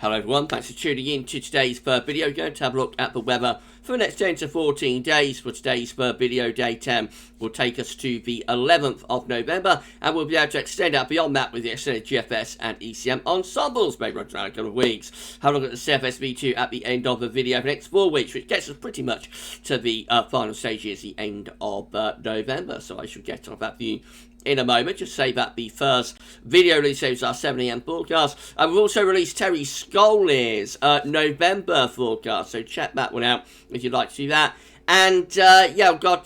Hello everyone, thanks for tuning in to today's third video. We're going to have a look at the weather for the next 10 to 14 days. For today's third video, day 10 will take us to the 11th of November, and we'll be able to extend out beyond that with the extended GFS and ECM ensembles, maybe around a couple of weeks. Have a look at the CFS V2 at the end of the video for the next 4 weeks, which gets us pretty much to the final stages, the end of November. So I shall get off that view in a moment. Just say that the first video release is our 7 AM forecast, and we've also released Terry Scoley's November forecast, so check that one out if you'd like to do that. And yeah, we've got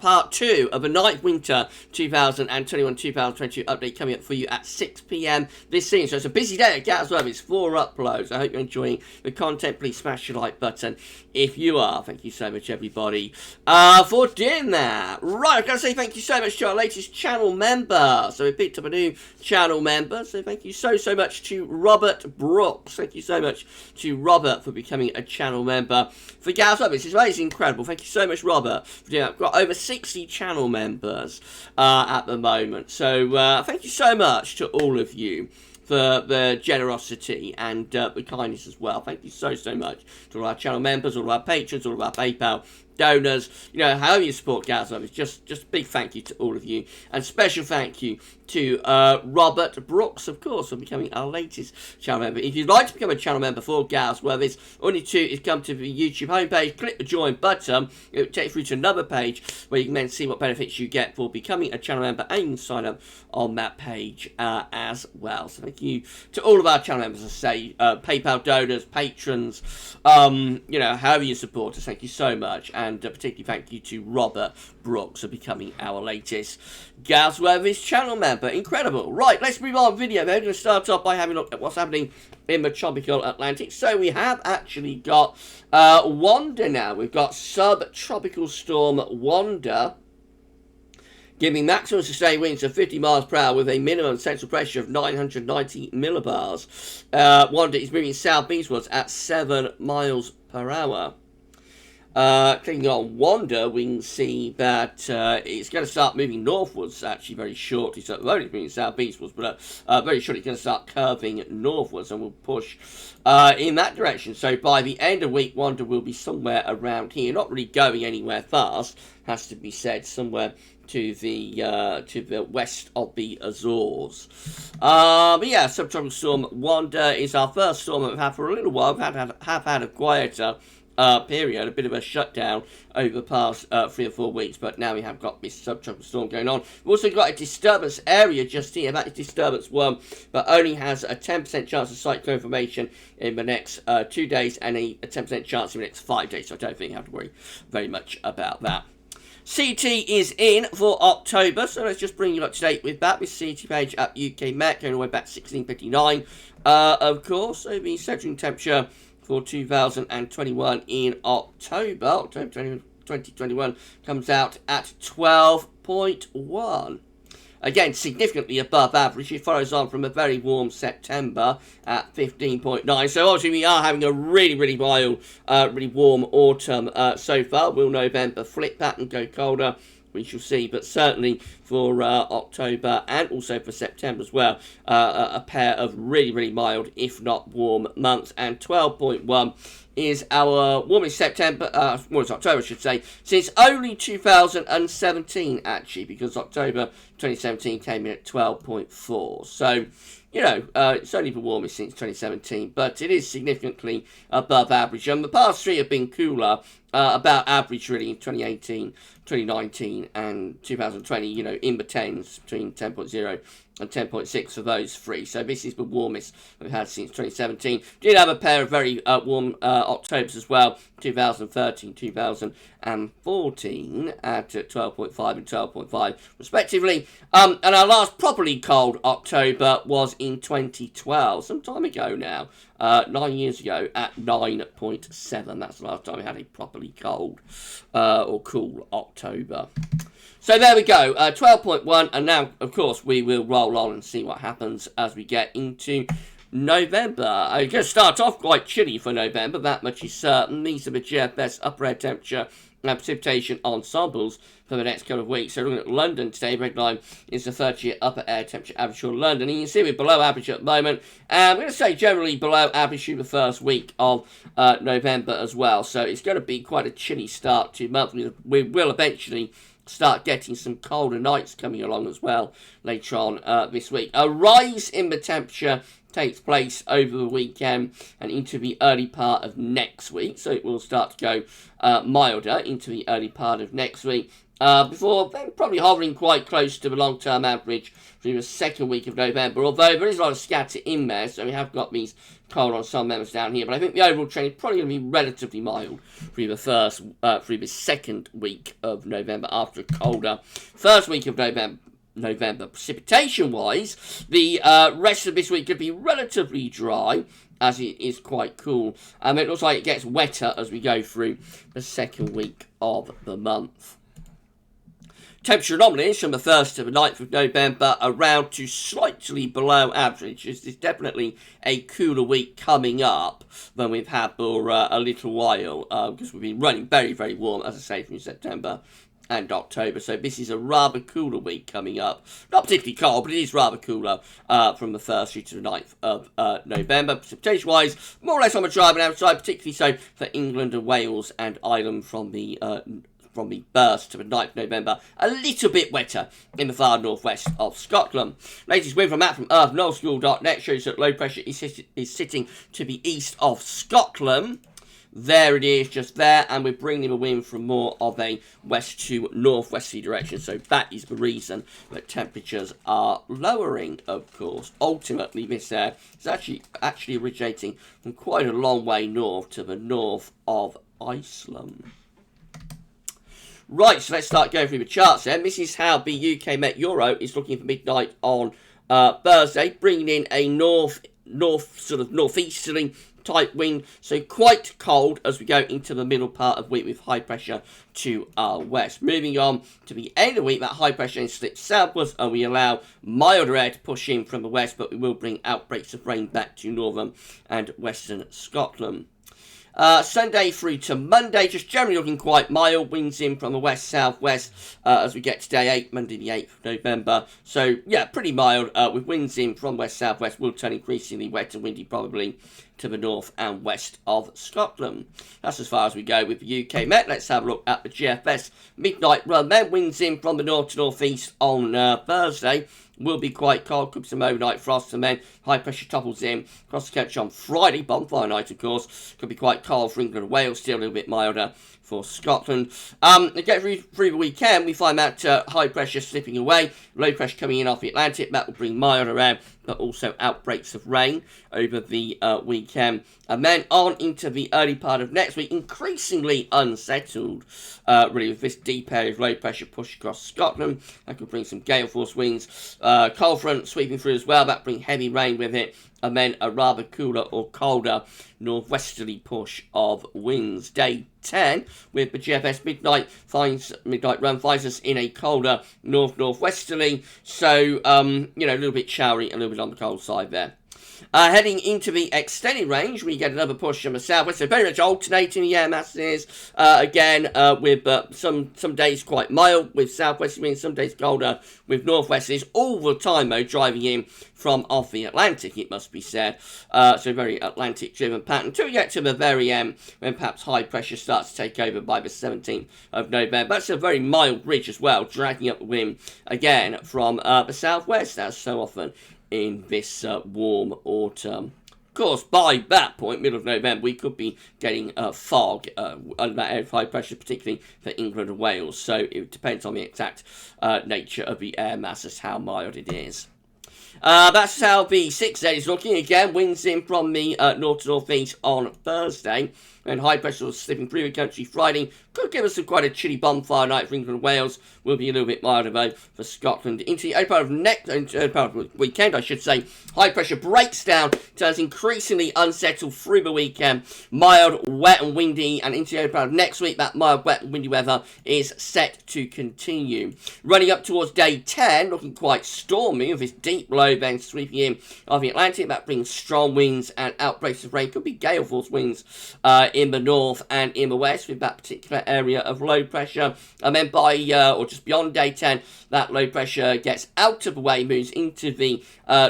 part 2 of the Night Winter 2021-2022 update coming up for you at 6 PM this evening. So it's a busy day at GavsWeatherVids. It's 4 uploads. I hope you're enjoying the content. Please smash the like button if you are. Thank you so much, everybody, for doing that. Right, I've got to say thank you so much to our latest channel member. So we picked up a new channel member. So thank you so much to Robert Brooks. Thank you so much to Robert for becoming a channel member for GavsWeatherVids. It's incredible. Thank you so much, Robert, for doing that. We've got over 60 channel members at the moment. So thank you so much to all of you for the generosity and the kindness as well. Thank you so much to all our channel members, all of our patrons, all of our PayPal donors, you know, however you support GavsWeatherVids. Just a big thank you to all of you, and special thank you to Robert Brooks, of course, for becoming our latest channel member. If you'd like to become a channel member for GavsWeatherVids, all you need to do is come to the YouTube homepage, click the join button. It will take you through to another page where you can then see what benefits you get for becoming a channel member, and you can sign up on that page as well. So thank you to all of our channel members, as I say, PayPal donors, patrons, you know, however you support us. Thank you so much. And particularly thank you to Robert Brooks for becoming our latest GavsWeatherVids channel member. Incredible. Right, let's move on video. We're going to start off by having a look at what's happening in the tropical Atlantic. So we have actually got Wanda now. We've got subtropical storm Wanda, giving maximum sustained winds of 50 miles per hour with a minimum central pressure of 990 millibars. Wanda is moving southeastwards at 7 miles per hour. Clicking on Wanda, we can see that it's going to start moving northwards actually very shortly. So at the moment it's moving southeastwards, but very shortly it's going to start curving northwards and will push in that direction. So by the end of week, Wanda will be somewhere around here, not really going anywhere fast, has to be said, somewhere to the west of the Azores. But yeah, subtropical storm Wanda is our first storm that we've had for a little while. We've had a quieter period, a bit of a shutdown over the past 3 or 4 weeks, but now we have got this subtropical storm going on. We've also got a disturbance area just here. That is disturbance 1, but only has a 10% chance of cyclone formation in the next 2 days, and a 10% chance in the next 5 days, so I don't think you have to worry very much about that. CT is in for October, so let's just bring you up to date with that. With CT page at UK Met, going all the way back to 1659, of course. So the central temperature for 2021 in October 2021 comes out at 12.1. Again, significantly above average. It follows on from a very warm September at 15.9. So obviously we are having a really mild, really warm autumn so far. Will November flip that and go colder? We shall see, but certainly for October and also for September as well, a pair of really mild, if not warm, months. And 12.1 is our warmest warmest October, I should say, since only 2017, actually, because October 2017 came in at 12.4. So, you know, it's only the warmest since 2017, but it is significantly above average. And the past 3 have been cooler, about average really in 2018, 2019 and 2020, you know, in the 10s, between 10.0 and 10.6 for those 3. So this is the warmest we've had since 2017. Did have a pair of very warm Octobers as well, 2013, 2014 at 12.5 and 12.5 respectively. And our last properly cold October was in 2012, some time ago now, 9 years ago at 9.7. That's the last time we had a properly cold or cool October. So there we go, 12.1, and now, of course, we will roll on and see what happens as we get into November. I'm going to start off quite chilly for November, that much is certain. These are the GFS upper air temperature and precipitation ensembles for the next couple of weeks. So looking at London today, red line is the 30-year upper air temperature average for London. And you can see we're below average at the moment. And I'm going to say generally below average through the first week of November as well. So it's going to be quite a chilly start to the month. We will eventually start getting some colder nights coming along as well later on this week. A rise in the temperature takes place over the weekend and into the early part of next week. So it will start to go milder into the early part of next week. Before then probably hovering quite close to the long-term average through the second week of November, although there is a lot of scatter in there, so we have got these cold on some members down here, but I think the overall trend is probably going to be relatively mild through the second week of November after a colder first week of November. Precipitation-wise, the rest of this week could be relatively dry, as it is quite cool. It looks like it gets wetter as we go through the second week of the month. Temperature anomalies from the 1st to the 9th of November around to slightly below average. This is definitely a cooler week coming up than we've had for a little while, because we've been running very, very warm, as I say, from September and October. So this is a rather cooler week coming up. Not particularly cold, but it is rather cooler from the 1st to the 9th of November. Precipitation-wise, more or less on the dry and outside, particularly so for England and Wales and Ireland from the burst to the 9th of November. A little bit wetter in the far northwest of Scotland. Latest weather map from earthnullschool.net shows that low pressure is sitting to the east of Scotland. There it is, just there, and we're bringing a wind from more of a west to northwesterly direction, so that is the reason that temperatures are lowering, of course. Ultimately, this air is actually originating from quite a long way north to the north of Iceland. Right, so let's start going through the charts then. This is how the UK Met Euro is looking for midnight on Thursday, bringing in a northeasterly type wind, so quite cold as we go into the middle part of the week with high pressure to our west. Moving on to the end of the week, that high pressure slips southwards and we allow milder air to push in from the west, but we will bring outbreaks of rain back to northern and western Scotland. Sunday through to Monday, just generally looking quite mild. Winds in from the west-southwest as we get to day 8, Monday the 8th of November. So, yeah, pretty mild with winds in from west-southwest. Will turn increasingly wet and windy probably to the north and west of Scotland. That's as far as we go with the UK Met. Let's have a look at the GFS midnight run. Then winds in from the north to northeast on Thursday. Will be quite cold, could be some overnight frost, and then high pressure topples in across the country on Friday, bonfire night of course. Could be quite cold for England and Wales, still a little bit milder for Scotland. Again, through the weekend, we find that high pressure slipping away, low pressure coming in off the Atlantic. That will bring milder air, but also outbreaks of rain over the weekend. And then on into the early part of next week, increasingly unsettled, really, with this deep area of low pressure push across Scotland. That could bring some gale force winds. Cold front sweeping through as well. That bring heavy rain with it. And then a rather cooler or colder northwesterly push of winds. Day 10 with the GFS midnight run finds us in a colder northwesterly. So, a little bit showery, a little bit on the cold side there. Heading into the extended range, we get another push from the southwest, so very much alternating the air masses. Again, with some days quite mild with southwest winds, some days colder with northwesterlies, all the time though driving in from off the Atlantic, it must be said. So very Atlantic-driven pattern until we get to the very end, when perhaps high pressure starts to take over by the 17th of November. That's a very mild ridge as well, dragging up the wind again from the southwest, as so often in this warm autumn. Of course, by that point, middle of November, we could be getting fog under that area of high pressure, particularly for England and Wales. So it depends on the exact nature of the air mass as how mild it is. That's how the 6 day is looking. Again, winds in from the north to northeast on Thursday. And high pressure was slipping through the country Friday. Could give us quite a chilly bonfire night for England and Wales. Will be a little bit milder though for Scotland. Into the early part of weekend, I should say. High pressure breaks down, turns increasingly unsettled through the weekend. Mild, wet and windy. And into the early part of next week, that mild, wet and windy weather is set to continue. Running up towards day 10, looking quite stormy with this deep low low bands sweeping in of the Atlantic. That brings strong winds and outbreaks of rain. Could be gale force winds in the north and in the west with that particular area of low pressure. And then by, or just beyond day 10, that low pressure gets out of the way, moves into the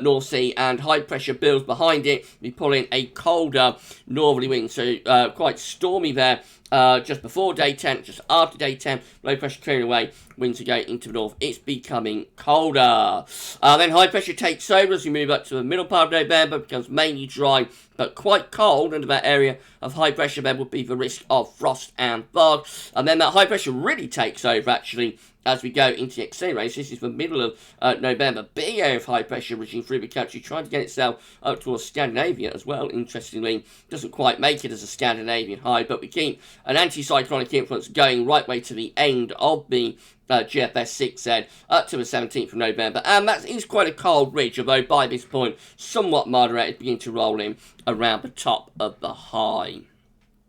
North Sea, and high pressure builds behind it. We pull in a colder northerly wind, so quite stormy there. Just before day 10, just after day 10, low pressure clearing away, winds are going into the north. It's becoming colder. Then high pressure takes over as we move up to the middle part of November. It becomes mainly dry but quite cold. Under that area of high pressure, there would be the risk of frost and fog. And then that high pressure really takes over, actually, as we go into the extreme range. This is the middle of November. Big area of high pressure reaching through the country, trying to get itself up towards Scandinavia as well. Interestingly, doesn't quite make it as a Scandinavian high, but we keep an anticyclonic influence going right way to the end of the GFS 6Z up to the 17th of November, and that is quite a cold ridge, although by this point somewhat moderated, beginning to roll in around the top of the high.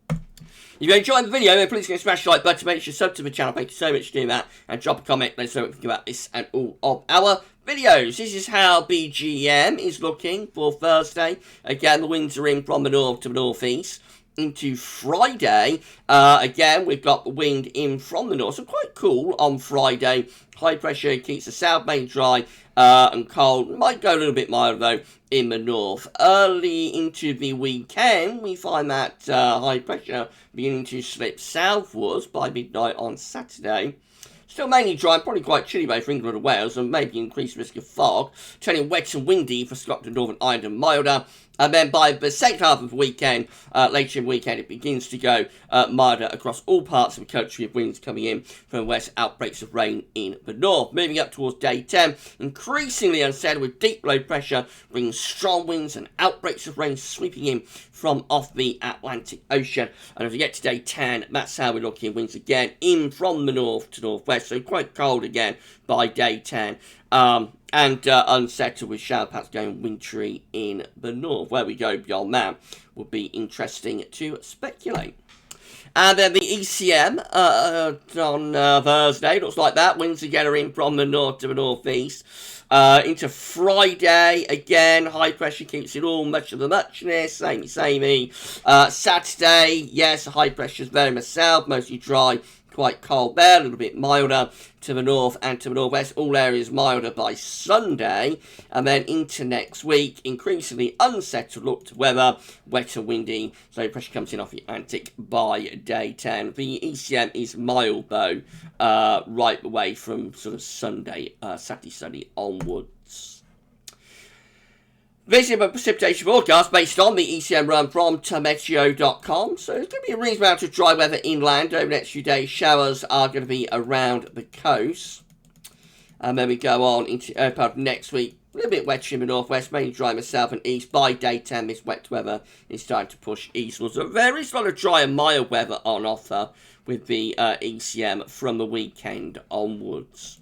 If you enjoyed the video, then please smash the like button, make sure you sub to the channel. Thank you so much for doing that, and drop a comment, let us know what you think about this and all of our videos. This is how BGM is looking for Thursday. Again, the winds are in from the north to the northeast. Into Friday, again, we've got the wind in from the north, so quite cool on Friday. High pressure keeps the south main dry and cold. Might go a little bit milder, though, in the north. Early into the weekend, we find that high pressure beginning to slip southwards by midnight on Saturday. Still mainly dry, probably quite chilly though for England and Wales, and maybe increased risk of fog. Turning wet and windy for Scotland, Northern Ireland, and milder. And then by the second half of the weekend, later in the weekend, it begins to go milder across all parts of the country, with winds coming in from the west, outbreaks of rain in the north. Moving up towards day 10, increasingly unsettled with deep low pressure, bringing strong winds and outbreaks of rain sweeping in from off the Atlantic Ocean. And as we get to day 10, that's how we're looking. Winds again in from the north to northwest, so quite cold again by day 10. And unsettled with shower patterns going wintry in the north. Where we go beyond that will be interesting to speculate. And then the ECM on Thursday, looks like that. Winds again are in from the north to the northeast. Into Friday, again, high pressure keeps it all much of the muchness, samey. Saturday, yes, high pressure is very much south, mostly dry, quite cold there, a little bit milder to the north and to the northwest. All areas milder by Sunday, and then into next week, increasingly unsettled look to weather, wet and windy, so pressure comes in off the Atlantic by day 10. The ECM is mild though, right away from sort of Saturday, Sunday onwards. This is a precipitation forecast based on the ECM run from Meteo.com. So there's going to be a reasonable amount of dry weather inland over the next few days. Showers are going to be around the coast. And then we go on into part of next week. A little bit wetter in the northwest, mainly dry in the south and east. By day 10, this wet weather is starting to push eastwards. So there is a lot of dry and mild weather on offer with the ECM from the weekend onwards.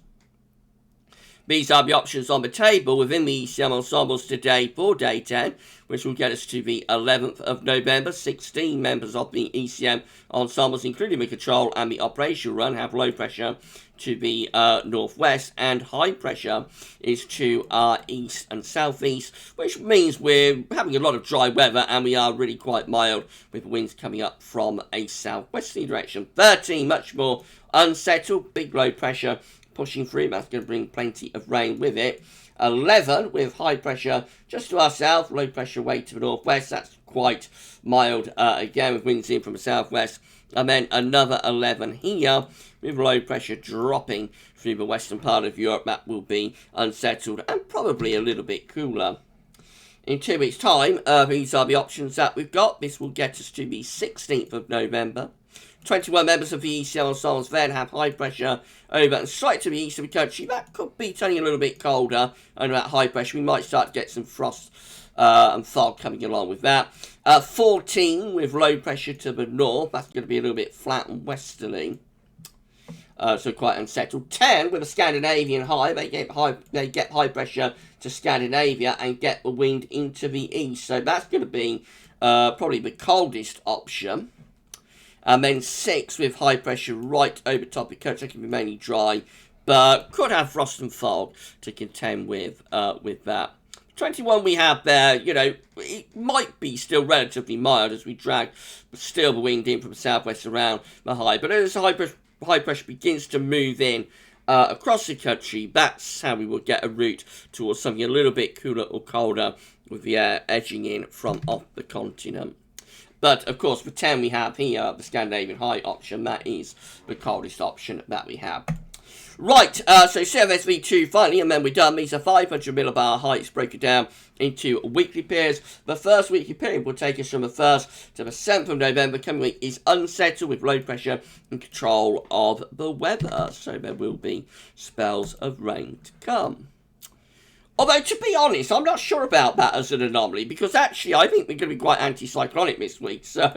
These are the options on the table within the ECM ensembles today for day 10, which will get us to the 11th of November. 16 members of the ECM ensembles, including the control and the operational run, have low pressure to the northwest, and high pressure is to our east and southeast, which means we're having a lot of dry weather, and we are really quite mild with winds coming up from a southwesterly direction. 13, much more unsettled, big low pressure pushing through. That's going to bring plenty of rain with it. 11 with high pressure just to our south, low pressure way to the northwest. That's quite mild again, with winds in from the southwest. And then another 11 here with low pressure dropping through the western part of Europe. That will be unsettled and probably a little bit cooler. In 2 weeks' time, these are the options that we've got. This will get us to the 16th of November. 21 members of the ECM ensembles then have high pressure over and straight to the east of the country. That could be turning a little bit colder under that high pressure. We might start to get some frost and fog coming along with that. 14 with low pressure to the north. That's going to be a little bit flat and westerly. So quite unsettled. 10 with a Scandinavian high. They get high pressure to Scandinavia and get the wind into the east. So that's going to be probably the coldest option. And then 6 with high pressure right over top of the country. That can be mainly dry, but could have frost and fog to contend with that. 21 we have there, you know, it might be still relatively mild as we drag still the wind in from the southwest around the high. But as high pressure begins to move in across the country, that's how we will get a route towards something a little bit cooler or colder with the air edging in from off the continent. But, of course, the 10 we have here, the Scandinavian high option, that is the coldest option that we have. Right, so CFS V2 finally, and then we're done. These are 500 millibar heights broken down into weekly periods. The first weekly period will take us from the 1st to the 7th of November. Coming week is unsettled with low pressure and control of the weather. So there will be spells of rain to come. Although, to be honest, I'm not sure about that as an anomaly, because actually I think they're going to be quite anticyclonic this week, so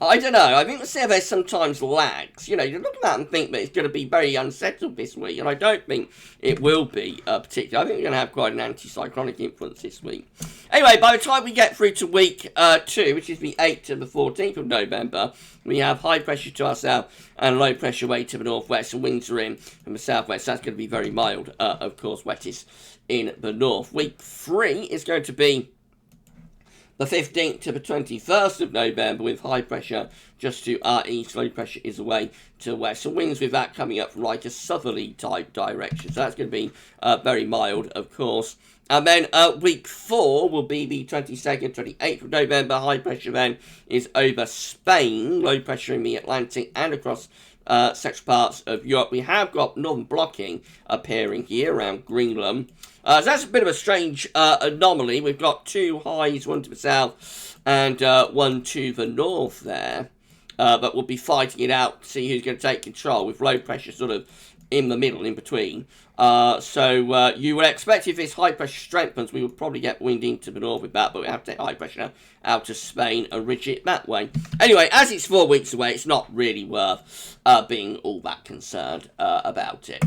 I don't know. I think the CFS sometimes lags. You know, you look at that and think that it's going to be very unsettled this week, and I don't think it will be particularly. I think we're going to have quite an anticyclonic influence this week. Anyway, by the time we get through to week 2, which is the 8th to the 14th of November, we have high pressure to our south and low pressure away to the northwest, and winds are in from the southwest. That's going to be very mild, of course, wettest in the north. Week 3 is going to be the 15th to the 21st of November with high pressure just to our east, low pressure is away to the west. So winds with that coming up from like a southerly type direction. So that's going to be very mild, of course. And then week 4 will be the 22nd, 28th of November. High pressure then is over Spain, low pressure in the Atlantic and across such parts of Europe. We have got northern blocking appearing here around Greenland. So that's a bit of a strange anomaly. We've got 2 highs, one to the south and one to the north there. But we'll be fighting it out to see who's going to take control with low pressure sort of in the middle, in between. So you would expect if this high pressure strengthens, we would probably get wind into the north with that, but we have to take high pressure now out of Spain and ridge it that way. Anyway, as it's 4 weeks away, it's not really worth being all that concerned about it.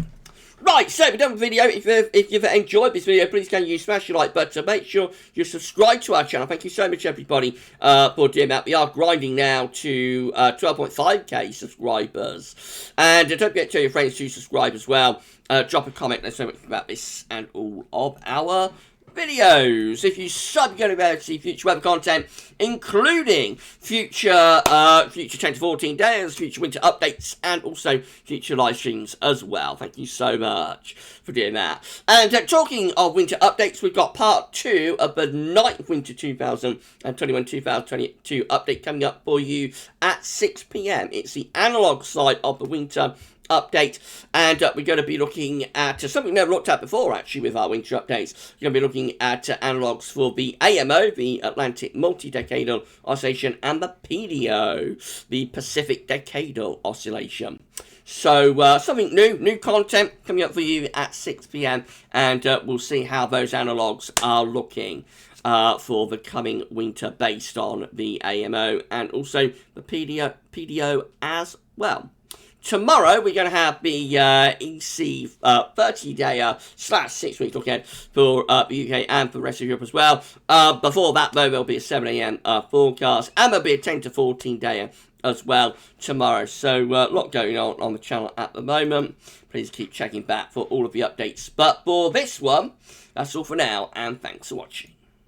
Right, so we're done with the video. If you've enjoyed this video, please can you smash your like button. Make sure you subscribe to our channel. Thank you so much, everybody, for doing that. We are grinding now to 12.5k subscribers. And don't forget to tell your friends to subscribe as well. Drop a comment. There's so much about this and all of our videos. If you sub, you're going to be able to see future weather content, including future 10 to 14 days, future winter updates, and also future live streams as well. Thank you so much for doing that. And talking of winter updates, we've got part 2 of the 9th winter 2021-2022 update coming up for you at 6 PM. It's the analog side of the winter update, and we're going to be looking at something we've never looked at before, actually, with our winter updates. We're going to be looking at analogues for the AMO, the Atlantic Multi-Decadal Oscillation, and the PDO, the Pacific Decadal Oscillation. So, something new content coming up for you at 6 PM, and we'll see how those analogues are looking for the coming winter based on the AMO and also the PDO as well. Tomorrow, we're going to have the EC 30-day / 6-week look ahead for the UK and for the rest of Europe as well. Before that, though, there'll be a 7 AM forecast, and there'll be a 10 to 14-day as well tomorrow. So, a lot going on the channel at the moment. Please keep checking back for all of the updates. But for this one, that's all for now, and thanks for watching.